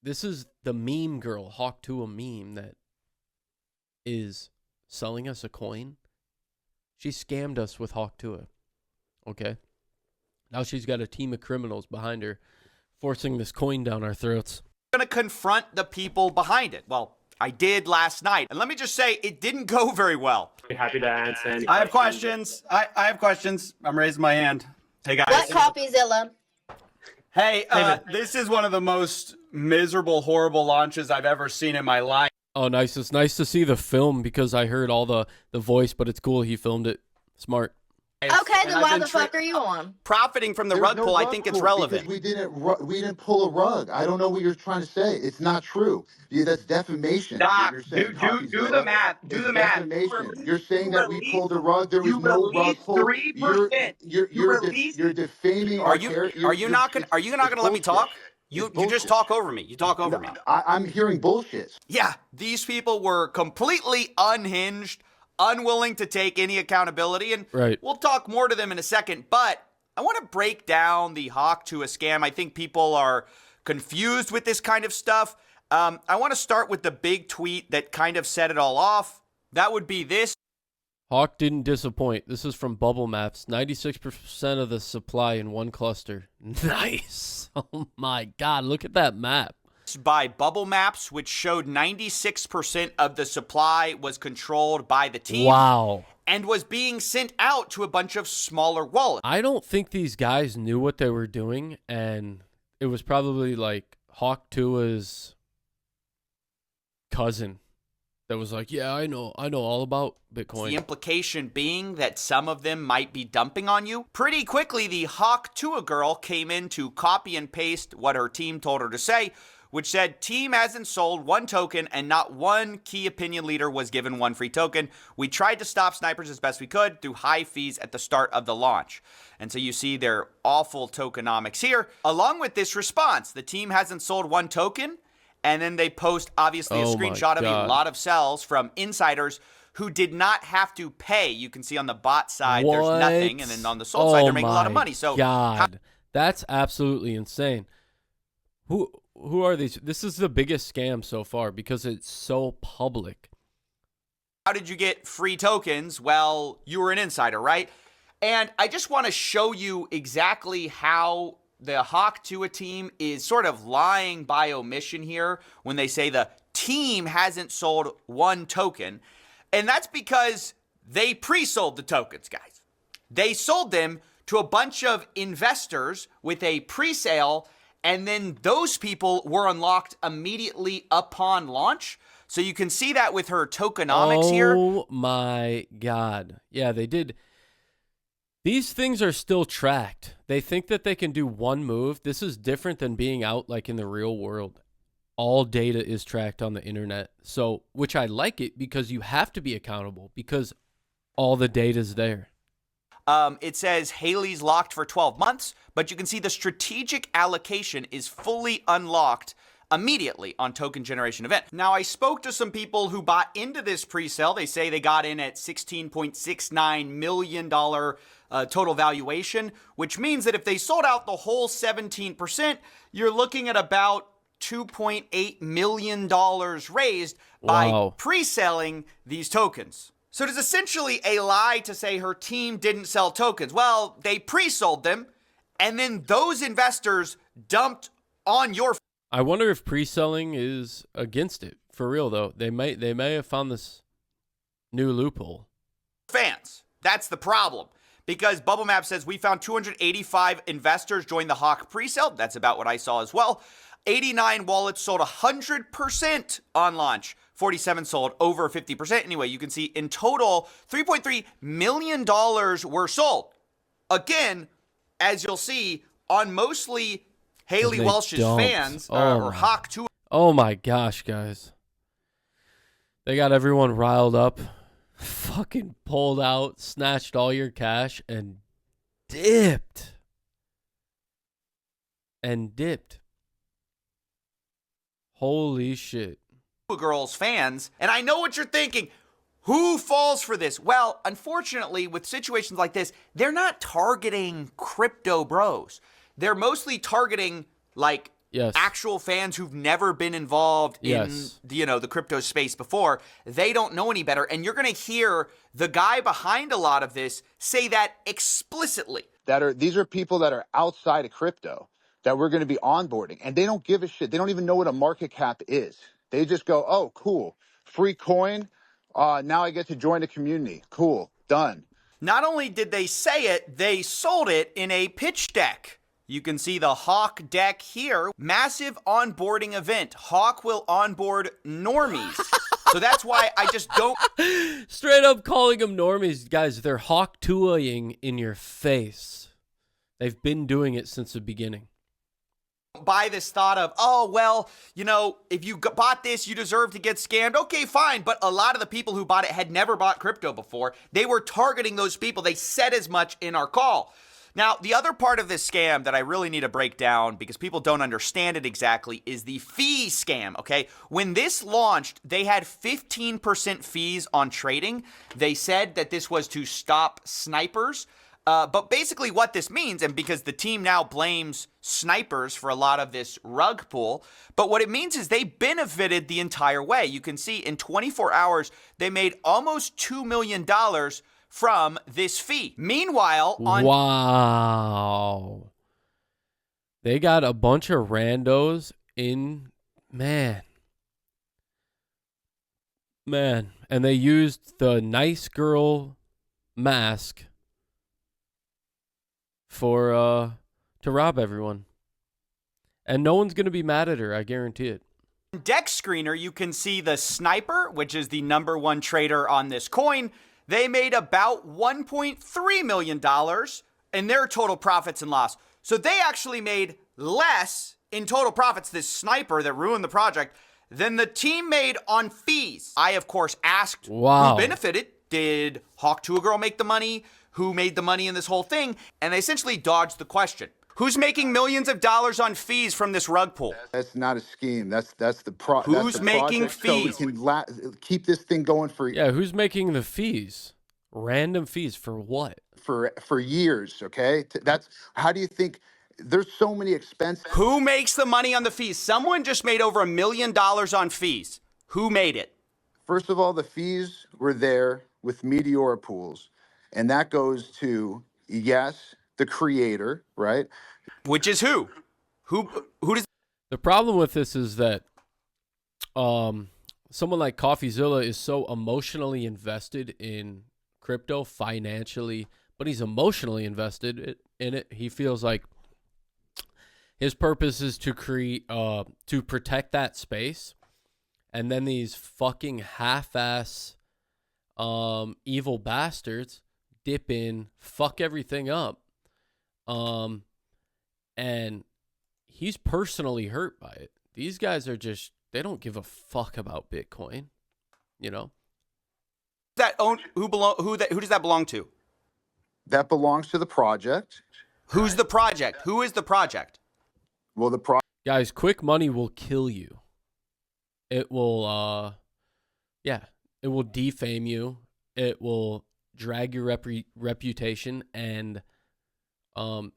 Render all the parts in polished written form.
This is the meme girl, Hawk Tuah meme, that is selling us a coin. She scammed us with Hawk Tuah. Okay. Now she's got a team of criminals behind her, forcing this coin down our throats. Going to confront the people behind it. Well, I did last night. And let me just say, it didn't go very well. Happy to answer any I have questions. I have questions. I'm raising my hand. Hey, guys. What CopyZilla? Hey, this is one of the most miserable, horrible launches I've ever seen in my life. Oh, nice. It's nice to see the film because I heard all the voice, but it's cool he filmed it. Smart. Okay, then why the fuck are you on? Profiting from the rug pull, I think it's relevant. We didn't pull a rug. I don't know what you're trying to say. It's not true. That's defamation. Stop. You're saying Do the math. Do the math. Defamation. You're saying that we pulled a rug. There was no rug pull. 3%. You're defaming our character. Are you not gonna let me talk? You just talk over me. You talk over me. I'm hearing bullshit. Yeah, these people were completely unhinged, unwilling to take any accountability, and we'll talk more to them in a second, but I want to break down the Hawk Tuah scam. I think people are confused with this kind of stuff. I want to start with the big tweet that kind of set it all off. That would be this. Hawk didn't disappoint. This is from Bubble Maps. 96% of the supply in one cluster. Nice. Oh my God, look at that map. By Bubble Maps, which showed 96% of the supply was controlled by the team. Wow. And was being sent out to a bunch of smaller wallets. I don't think these guys knew what they were doing, and it was probably like Hawk Tuah's cousin that was like, yeah, I know all about Bitcoin. The implication being that some of them might be dumping on you. Pretty quickly, the Hawk Tuah girl came in to copy and paste what her team told her to say, which said, team hasn't sold one token and not one key opinion leader was given one free token. We tried to stop snipers as best we could through high fees at the start of the launch. And so you see their awful tokenomics here. Along with this response, the team hasn't sold one token. And then they post, obviously, a screenshot of a lot of sells from insiders who did not have to pay. You can see on the bot side, there's nothing. And then on the sold side, they're making a lot of money. So, God, that's absolutely insane. Who are these? This is the biggest scam so far because it's so public. How did you get free tokens? Well, you were an insider, right? And I just want to show you exactly how the Hawk Tuah team is sort of lying by omission here when they say the team hasn't sold one token. And that's because they pre-sold the tokens, guys. They sold them to a bunch of investors with a pre-sale, and then those people were unlocked immediately upon launch. So you can see that with her tokenomics here. Oh my God. Yeah, they did. These things are still tracked. They think that they can do one move. This is different than being out like in the real world. All data is tracked on the internet. So, which I like it because you have to be accountable because all the data's there. It says Haley's locked for 12 months, but you can see the strategic allocation is fully unlocked immediately on token generation event. Now, I spoke to some people who bought into this pre-sale. They say they got in at $16.69 million total valuation, which means that if they sold out the whole 17%, you're looking at about $2.8 million raised by pre-selling these tokens. So it is essentially a lie to say her team didn't sell tokens. Well, they pre-sold them, and then those investors dumped on your... I wonder if pre-selling is against it. For real, though. They may have found this new loophole. Fans. That's the problem. Because Bubble Map says we found 285 investors join the Hawk pre-sale. That's about what I saw as well. 89 wallets sold 100% on launch. 47 sold over 50%. Anyway, you can see in total, $3.3 million were sold. Again, as you'll see, on mostly Haley Welsh's fans, or Hawk Tuah. Oh my gosh, guys. They got everyone riled up, fucking pulled out, snatched all your cash, and dipped. Holy shit. Girls fans, and I know what you're thinking. Who falls for this? Well, unfortunately, with situations like this, they're not targeting crypto bros. They're mostly targeting like Yes. actual fans who've never been involved Yes. in the crypto space before, they don't know any better. And you're going to hear the guy behind a lot of this say that explicitly. These are people that are outside of crypto that we're going to be onboarding, and they don't give a shit. They don't even know what a market cap is. They just go, oh, cool, free coin. Now I get to join a community. Cool, done. Not only did they say it, they sold it in a pitch deck. You can see the Hawk deck here. Massive onboarding event. Hawk will onboard normies. So that's why I just don't Straight up calling them normies. Guys, they're Hawk Tuah-ing in your face. They've been doing it since the beginning. buy this thought of, oh, well, if you bought this, you deserve to get scammed. Okay, fine. But a lot of the people who bought it had never bought crypto before. They were targeting those people. They said as much in our call. Now, the other part of this scam that I really need to break down because people don't understand it exactly is the fee scam, okay? When this launched, they had 15% fees on trading. They said that this was to stop snipers. But basically what this means, and because the team now blames snipers for a lot of this rug pull, but what it means is they benefited the entire way. You can see in 24 hours, they made almost $2 million from this fee. Meanwhile, Wow. They got a bunch of randos in, man. And they used the nice girl mask for to rob everyone. And no one's going to be mad at her, I guarantee it. Deck Screener, you can see the sniper, which is the #1 trader on this coin. They made about $1.3 million in their total profits and loss. So they actually made less in total profits, this sniper that ruined the project, than the team made on fees. I, of course, asked who benefited. Did Hawk Tuah Girl make the money? Who made the money in this whole thing? And they essentially dodged the question. Who's making millions of dollars on fees from this rug pull? That's not a scheme. That's the Who's making fees? So we can keep this thing going for who's making the fees? Random fees for what? for years. Okay, that's how do you think? There's so many expenses. Who makes the money on the fees? Someone just made over $1 million on fees. Who made it? First of all, the fees were there with Meteora pools, and that goes to the creator, right? Which is who? Who does? The problem with this is that someone like CoffeeZilla is so emotionally invested in crypto financially, but he's emotionally invested in it. He feels like his purpose is to to protect that space, and then these fucking half-ass evil bastards dip in, fuck everything up, and he's personally hurt by it. These guys are they don't give a fuck about Bitcoin, Who does that belong to? That belongs to the project. Who's the project? Who is the project? Well, Guys, quick money will kill you. It will it will defame you. It will drag your reputation, and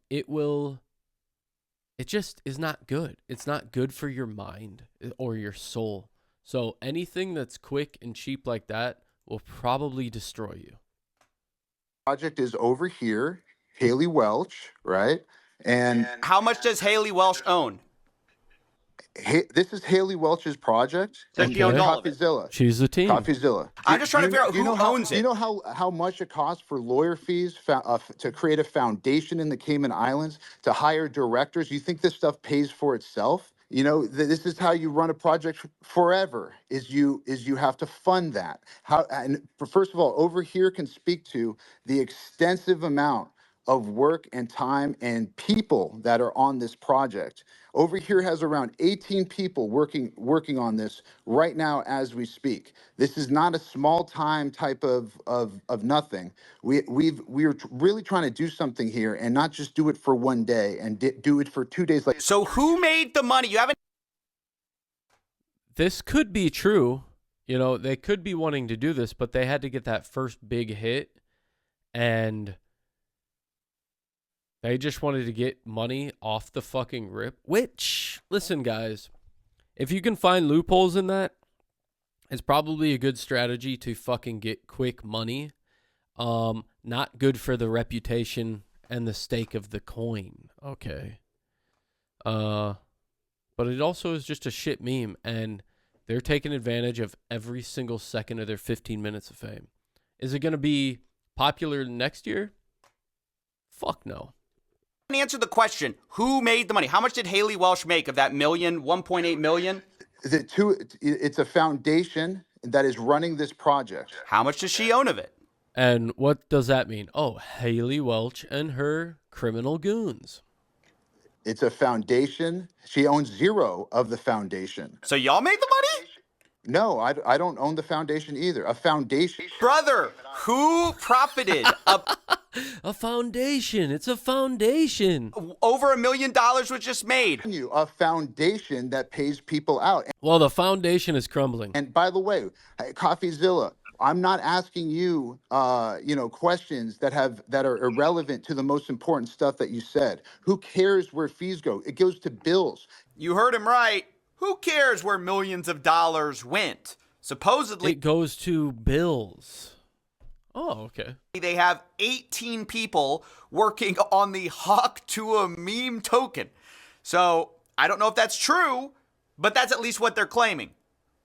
it just is not good. It's not good for your mind or your soul. So anything that's quick and cheap like that will probably destroy you. Project is over here, Haley Welch, right? And How much does Haley Welsh own? this is Haley Welch's project. So she owns all of it. CoffeeZilla. She's the team. CoffeeZilla. I'm just trying to figure out who owns it. Do you know how much it costs for lawyer fees to create a foundation in the Cayman Islands, to hire directors? You think this stuff pays for itself? This is how you run a project forever, is you have to fund that. First of all, over here can speak to the extensive amount of work and time and people that are on this project. Over here has around 18 people working on this right now as we speak. This is not a small time type of nothing. We're really trying to do something here and not just do it for one day and do it for 2 days. So who made the money? You haven't. This could be true. They could be wanting to do this, but they had to get that first big hit, and They just wanted to get money off the fucking rip. Which, listen, guys, if you can find loopholes in that, it's probably a good strategy to fucking get quick money. Not good for the reputation and the stake of the coin. Okay. But it also is just a shit meme, and they're taking advantage of every single second of their 15 minutes of fame. Is it going to be popular next year? Fuck no. Answer the question, who made the money? How much did Haley Welsh make of that million, 1.8 million? It's a foundation that is running this project. How much does she own of it? And what does that mean? Oh, Haley Welch and her criminal goons. It's a foundation. She owns zero of the foundation. So y'all made the money? No, I don't own the foundation either. A foundation. Brother, who profited A foundation. It's a foundation. over $1 million was just made? A foundation that pays people out. Well, the foundation is crumbling. And by the way, CoffeeZilla, I'm not asking you, questions that are irrelevant to the most important stuff that you said. Who cares where fees go? It goes to bills. You heard him right. Who cares where millions of dollars went? Supposedly, It goes to bills. Oh, okay. they have 18 people working on the Tuah meme token. So I don't know if that's true, but that's at least what they're claiming.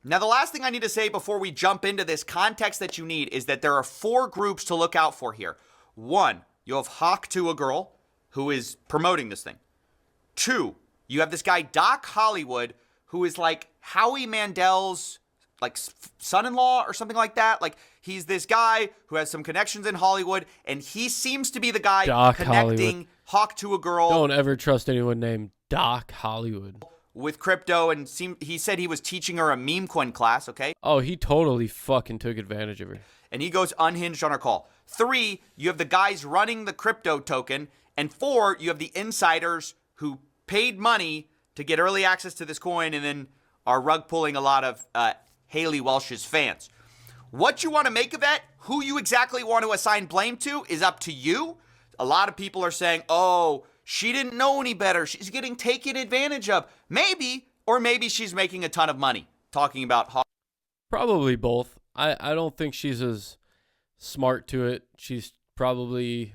Now, the last thing I need to say before we jump into this context that you need is that there are 4 groups to look out for here. 1, you have Tuah Girl, who is promoting this thing. 2, you have this guy, Doc Hollywood, who is like Howie Mandel's like son-in-law or something like that. Like, he's this guy who has some connections in Hollywood, and he seems to be the guy Doc connecting Tuah Girl. Don't ever trust anyone named Doc Hollywood. With crypto, and he said he was teaching her a meme coin class, okay? Oh, he totally fucking took advantage of her. And he goes unhinged on her call. 3, you have the guys running the crypto token. And 4, you have the insiders who paid money to get early access to this coin and then are rug pulling a lot of Haley Welsh's fans. What you want to make of that, who you exactly want to assign blame to, is up to you. A lot of people are saying, oh, she didn't know any better. She's getting taken advantage of. Maybe, or maybe she's making a ton of money. Talking about Probably both. I don't think she's as smart to it. She's probably...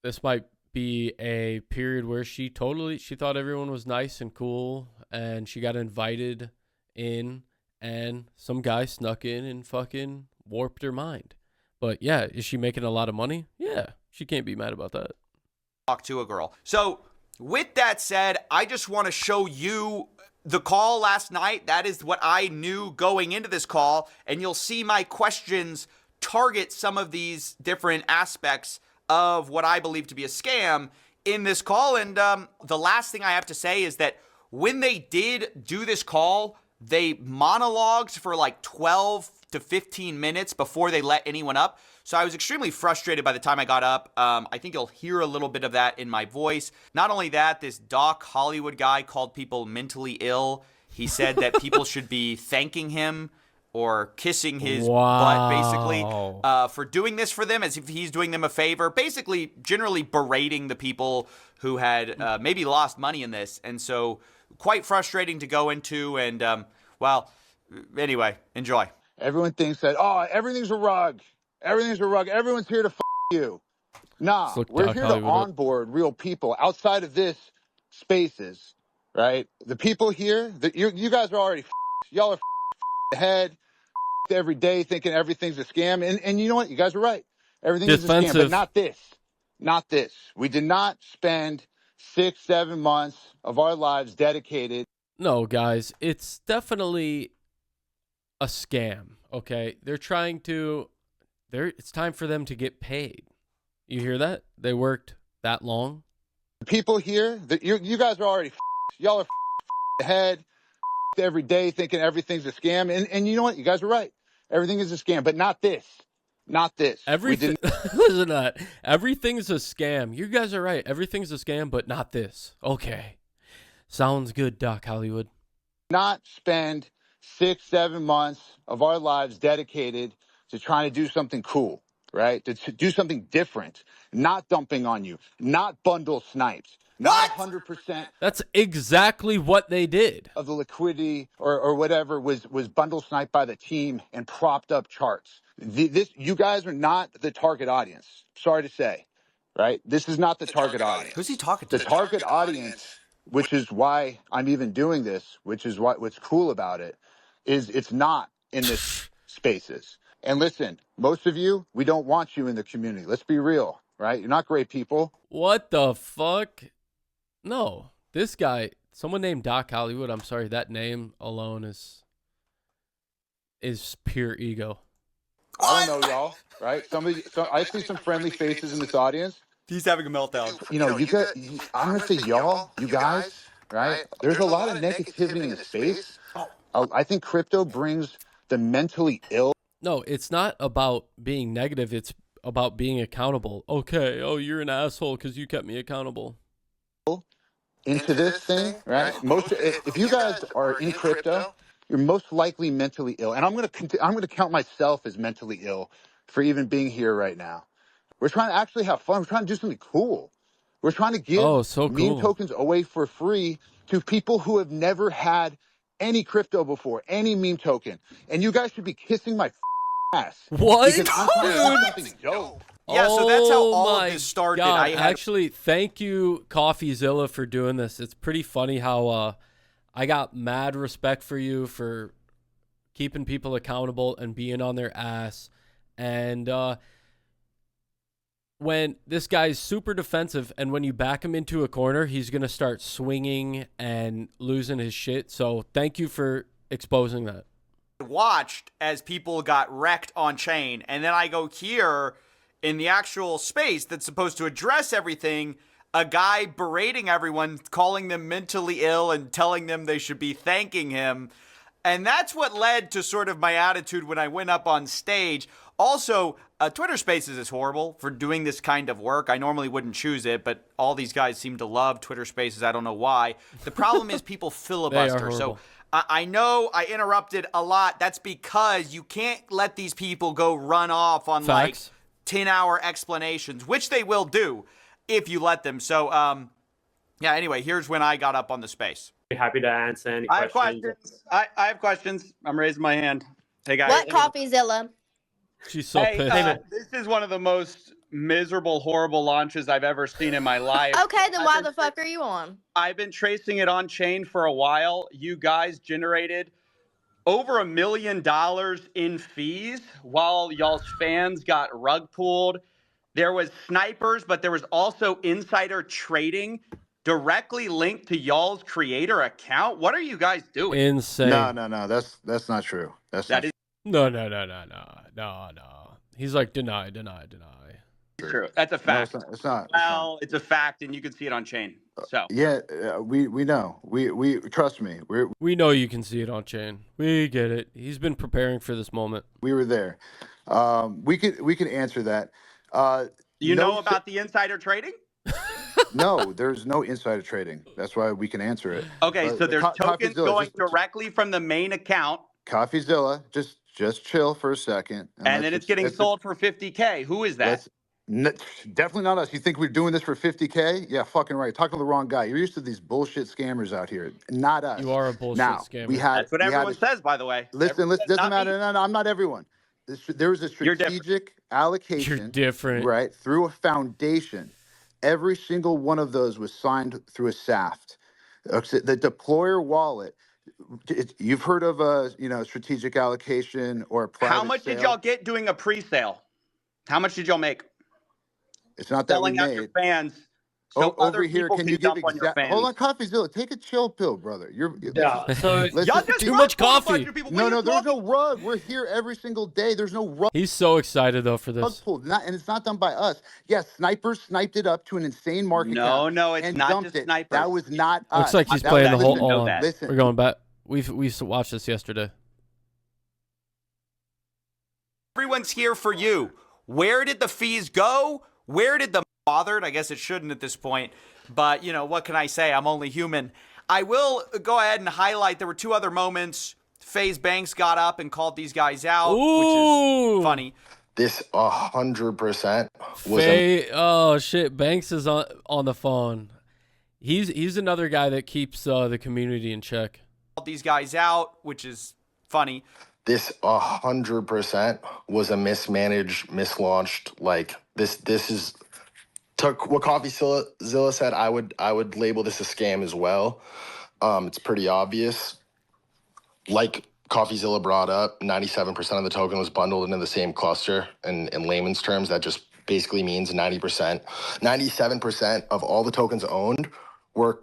This might be a period where she thought everyone was nice and cool, and she got invited in, and some guy snuck in and fucking warped her mind. But yeah, is she making a lot of money? Yeah, she can't be mad about that. Tuah Girl. So with that said, I just want to show you the call last night. That is what I knew going into this call, and you'll see my questions target some of these different aspects of what I believe to be a scam in this call. And the last thing I have to say is that when they did do this call, they monologued for like 12 to 15 minutes before they let anyone up. So I was extremely frustrated by the time I got up. I think you'll hear a little bit of that in my voice. Not only that, this Doc Hollywood guy called people mentally ill. He said that people should be thanking him or kissing his butt, basically, for doing this for them, as if he's doing them a favor. Basically, generally berating the people who had maybe lost money in this. And so quite frustrating to go into. And, well, anyway, enjoy. Everyone thinks that, everything's a rug. Everything's a rug. Everyone's here to you. Nah, we're here to onboard real people outside of this spaces, right? The people here, you guys are already y'all are ahead every day thinking everything's a scam. And you know what? You guys are right. Everything is a scam, but not this. Not this. We did not spend 6-7 months of our lives dedicated. No, guys, it's definitely a scam, okay? They're trying to... It's time for them to get paid. You hear that? They worked that long. The people here, you guys are already y'all are ahead every day thinking everything's a scam. And you know what? You guys are right. Everything is a scam, but not this. Not this. Everything. Listen to that. Everything's a scam. You guys are right. Everything's a scam, but not this. Okay. Sounds good, Doc Hollywood. Not spend 6-7 months of our lives dedicated to trying to do something cool, right? To do something different, not dumping on you, not bundle snipes, not 100% That's exactly what they did. of the liquidity or whatever was bundle sniped by the team and propped up charts. You guys are not the target audience. Sorry to say, right? This is not the target audience. Who's he talking The to? target audience, which is why I'm even doing this, which is what's cool about it, is it's not in this spaces. And listen, most of you, we don't want you in the community. Let's be real, right? You're not great people. What the fuck? No, this guy, someone named Doc Hollywood. I'm sorry, that name alone is pure ego. I don't know, y'all, right? I see some friendly faces in this audience. He's having a meltdown. You know, I'm going to say y'all, you guys, right? There's a lot of negativity in the space. I think crypto brings the mentally ill No, it's not about being negative. It's about being accountable. Okay, oh, you're an asshole because you kept me accountable. into this thing, right? If you guys are in crypto, you're most likely mentally ill. And I'm going to count myself as mentally ill for even being here right now. We're trying to actually have fun. We're trying to do something cool. We're trying to give meme tokens away for free to people who have never had any crypto before, any meme token. And you guys should be kissing my ass. What? Because I'm trying to do something dope. Yeah, so that's how Oh all of my this started. God. Actually, thank you, CoffeeZilla, for doing this. It's pretty funny how I got mad respect for you for keeping people accountable and being on their ass. And when this guy's super defensive and when you back him into a corner, he's going to start swinging and losing his shit. So thank you for exposing that. Watched as people got wrecked on chain, and then I go here in the actual space that's supposed to address everything, a guy berating everyone, calling them mentally ill and telling them they should be thanking him. And that's what led to sort of my attitude when I went up on stage. Also, Twitter Spaces is horrible for doing this kind of work. I normally wouldn't choose it, but all these guys seem to love Twitter Spaces. I don't know why. The problem is people filibuster. So I know I interrupted a lot. That's because you can't let these people go run off on like 10-hour explanations, which they will do if you let them. So, yeah, anyway, here's when I got up on the space. Happy to answer any I have questions. questions. I have questions. I'm raising my hand. Hey, guys. What, CoffeeZilla? She's so pissed. This is one of the most miserable, horrible launches I've ever seen in my life. Okay, then why the fuck are you on? I've been tracing it on chain for a while. You guys generated over $1 million in fees while y'all's fans got rug pulled. There was snipers, but there was also insider trading directly linked to y'all's creator account. What are you guys doing? Insane. No. That's not true. No. He's like, deny. True. That's a fact. No, it's not. Well, it's a fact, and you can see it on chain. So Yeah, we know. We trust me. We know you can see it on chain. We get it. He's been preparing for this moment. We were there. We could answer that. you know about the insider trading? No, there's no insider trading. That's why we can answer it. Okay, so there's tokens CoffeeZilla, going directly from the main account, CoffeeZilla, just chill for a second. and then it's getting sold for $50K. Who is that? Definitely not us. You think we're doing this for $50K? Yeah, fucking right. Talking to the wrong guy. You're used to these bullshit scammers out here. Not us. You are a bullshit scammer. That's what everyone says, by the way. Listen. Doesn't matter. No, I'm not everyone. There was a strategic allocation. You're different. Right, through a foundation. Every single one of those was signed through a SAFT. The deployer wallet. You've heard of a strategic allocation or a private How much sale. did y'all get doing a pre-sale? How much did y'all make? It's not that Selling we out made. your fans. So Over here, can you give on your fans? Hold on, CoffeeZilla, take a chill pill, brother. So Y'all just too much rug pulled a bunch coffee. of people. No, What are you there's talking- no rug. We're here every single day. There's no rug He's so excited though for this. pulled, and it's not done by us. Yes, snipers sniped it up to an insane market cap. No, it's and not dumped just it. snipers. That was not us. Looks like he's That playing the was- whole. listen, know Hold on. that. Listen. We're going back. We watched this yesterday. Everyone's here for you. Where did the fees go? Where did the bothered? I guess it shouldn't at this point. But, what can I say? I'm only human. I will go ahead and highlight there were two other moments. FaZe Banks got up and called these guys out, which Ooh. is funny. This 100% was Oh shit, Banks is on the phone. He's another guy that keeps the community in check. These guys out, which is funny. This 100% was a mismanaged, mislaunched. Like this is took what CoffeeZilla said. I would label this a scam as well. It's pretty obvious. Like CoffeeZilla brought up, 97% of the token was bundled into the same cluster. And in layman's terms, that just basically means 97% of all the tokens owned were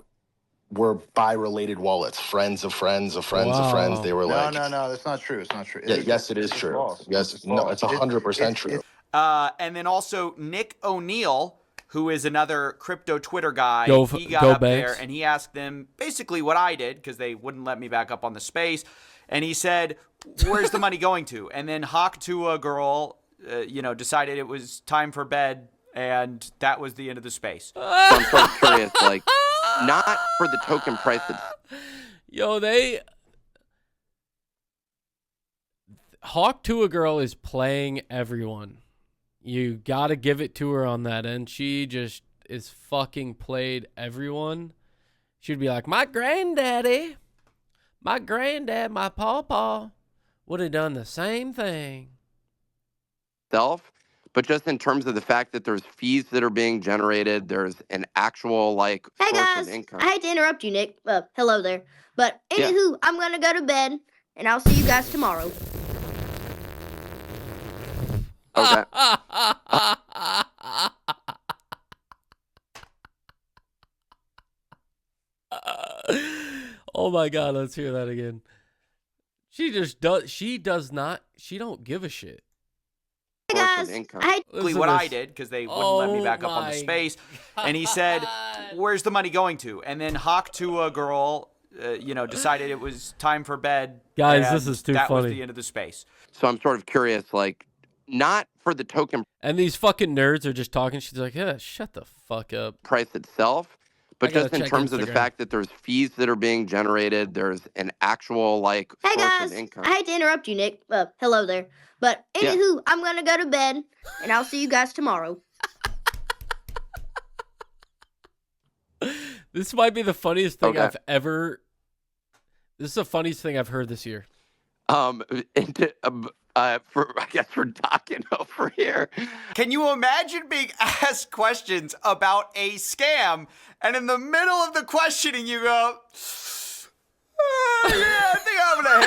by related wallets, friends of friends of friends of friends. They were No, like, no, that's not true. It's not true. yeah, yes, it is It's true. false. Yes, no, it's 100% true. And then also Nick O'Neill, who is another crypto Twitter guy, he got up Banks. there and he asked them basically what I did because they wouldn't let me back up on the space. And he said, where's the money going to? And then Hawk Tuah girl, decided it was time for bed. And that was the end of the space. So I'm sort of curious, like, not for the token price. Yo, Hawk Tuah girl is playing everyone. You gotta give it to her on that end. She just is fucking played everyone. She'd be like, my granddad, my pawpaw would have done the same thing. But just in terms of the fact that there's fees that are being generated, there's an actual like Hey source guys, of income. I hate to interrupt you, Nick. Hello there. But anywho, I'm gonna go to bed, and I'll see you guys tomorrow. Okay. Oh my god, let's hear that again. She don't give a shit. Hey guys, I hate Basically what I did because they wouldn't let me back up on the space. And he said, where's the money going to? And then Hawk Tuah girl, decided it was time for bed. Guys, this is too that funny. was the end of the space. So I'm sort of curious, like, not for the token And these fucking nerds are just talking. She's like, yeah, shut the fuck up. price itself, but I gotta just in check terms of the Instagram. fact that there's fees that are being generated, there's an actual like Hey source guys, of income. I hate to interrupt you, Nick. Hello there. But anywho, I'm gonna go to bed, and I'll see you guys tomorrow. This might be the funniest thing Okay. I've ever. This is the funniest thing I've heard this year. For talking over here. Can you imagine being asked questions about a scam and in the middle of the questioning you go, I think I'm gonna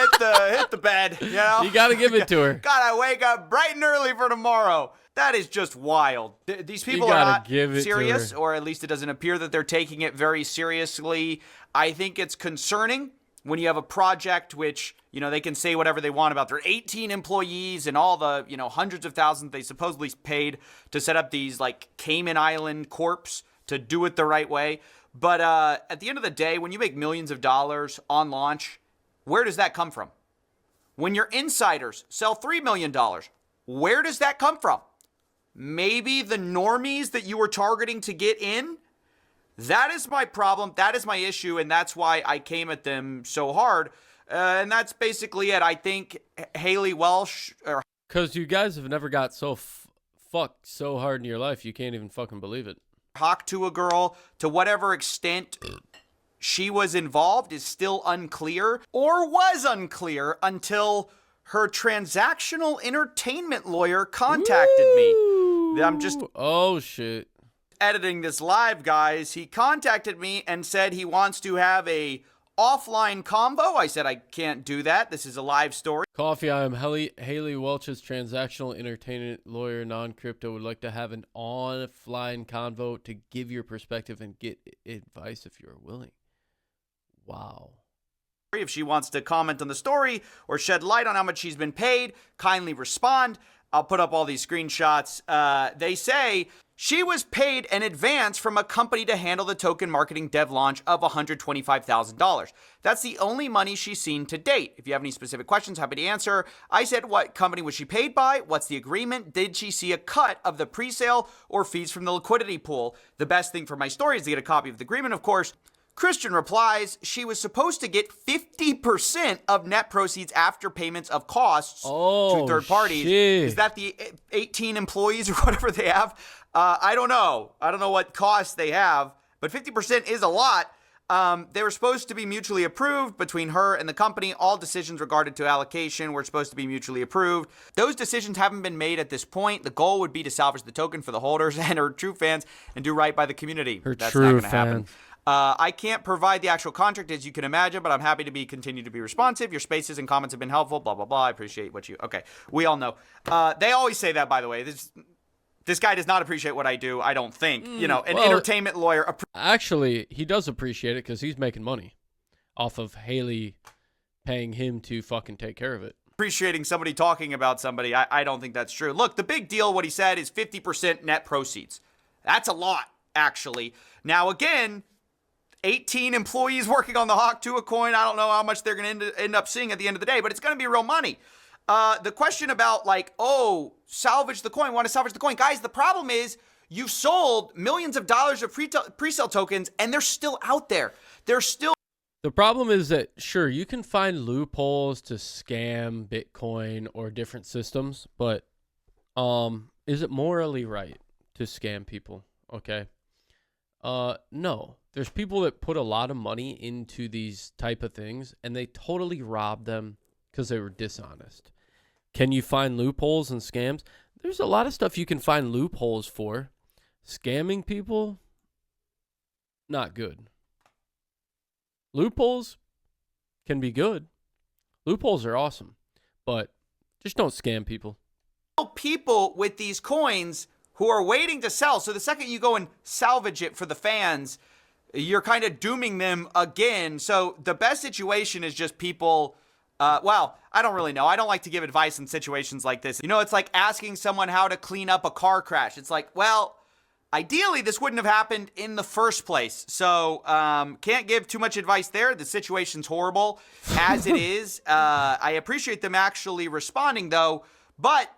hit the bed. You know? You got to give it to her. Gotta wake up bright and early for tomorrow. That is just wild. These people are gotta not give it to serious, her. or at least it doesn't appear that they're taking it very seriously. I think it's concerning when you have a project which, they can say whatever they want about their 18 employees and all the, hundreds of thousands they supposedly paid to set up these like Cayman Island corps to do it the right way. But at the end of the day, when you make millions of dollars on launch, where does that come from? When your insiders sell $3 million, where does that come from? Maybe the normies that you were targeting to get in? That is my problem. That is my issue. And that's why I came at them so hard. And that's basically it. I think Haley Welsh, or Because you guys have never got so fucked so hard in your life, you can't even fucking believe it. Hawk Tuah girl, to whatever extent she was involved is still unclear, or was unclear until her transactional entertainment lawyer contacted me. I'm just Oh shit. editing this live, guys. He contacted me and said he wants to have a offline convo. I said I can't do that. This is a live story. Coffee, I am Haley Welch's transactional entertainment lawyer, non-crypto. Would like to have an offline convo to give your perspective and get advice if you're willing. Wow. If she wants to comment on the story or shed light on how much she's been paid, kindly respond. I'll put up all these screenshots. They say she was paid in advance from a company to handle the token marketing dev launch of $125,000. That's the only money she's seen to date. If you have any specific questions, happy to answer. I said, what company was she paid by? What's the agreement? Did she see a cut of the pre-sale or fees from the liquidity pool? The best thing for my story is to get a copy of the agreement, of course. Christian replies she was supposed to get 50% of net proceeds after payments of costs to third parties. Shit. Is that the 18 employees or whatever they have? I don't know. I don't know what costs they have, but 50% is a lot. They were supposed to be mutually approved between her and the company. All decisions regarding to allocation were supposed to be mutually approved. Those decisions haven't been made at this point. The goal would be to salvage the token for the holders and her true fans and do right by the community. That's not going to happen. I can't provide the actual contract, as you can imagine, but I'm happy to continue to be responsive. Your spaces and comments have been helpful, blah, blah, blah. I appreciate what you... Okay, we all know. They always say that, by the way. This guy does not appreciate what I do, I don't think. You know, an entertainment lawyer... Actually, he does appreciate it because he's making money off of Haley paying him to fucking take care of it. Appreciating somebody talking about somebody, I don't think that's true. Look, the big deal, what he said, is 50% net proceeds. That's a lot, actually. Now, again... 18 employees working on the Hawk Tuah coin. I don't know how much they're going to end up seeing at the end of the day, but it's going to be real money. The question about like, oh, salvage the coin, want to salvage the coin. Guys, the problem is you've sold millions of dollars of pre-sale tokens and they're still out there. They're still. The problem is that, sure, you can find loopholes to scam Bitcoin or different systems, but is it morally right to scam people? Okay. No. There's people that put a lot of money into these type of things, and they totally rob them because they were dishonest. Can you find loopholes and scams? There's a lot of stuff you can find loopholes for. Scamming people, not good. Loopholes can be good. Loopholes are awesome, but just don't scam people. People with these coins who are waiting to sell. So the second you go and salvage it for the fans, you're kind of dooming them again. So the best situation is just people, well, I don't really know. I don't like to give advice in situations like this. You know, it's like asking someone how to clean up a car crash. It's like, well, ideally this wouldn't have happened in the first place. So can't give too much advice there. The situation's horrible as it is. I appreciate them actually responding though, but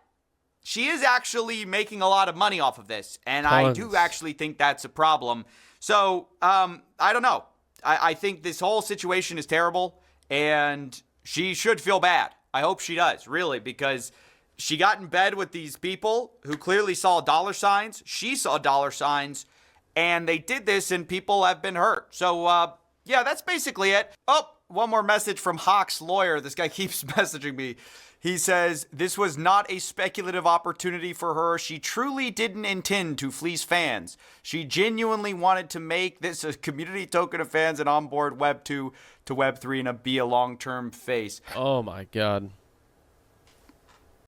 she is actually making a lot of money off of this. And I do actually think that's a problem. So, I don't know. I think this whole situation is terrible, and she should feel bad. I hope she does, really, because she got in bed with these people who clearly saw dollar signs. She saw dollar signs, and they did this, and people have been hurt. So, yeah, that's basically it. Oh, one more message from Hawk's lawyer. This guy keeps messaging me. He says, this was not a speculative opportunity for her. She truly didn't intend to fleece fans. She genuinely wanted to make this a community token of fans and onboard Web 2 to Web 3 and be a long-term face. Oh, my God.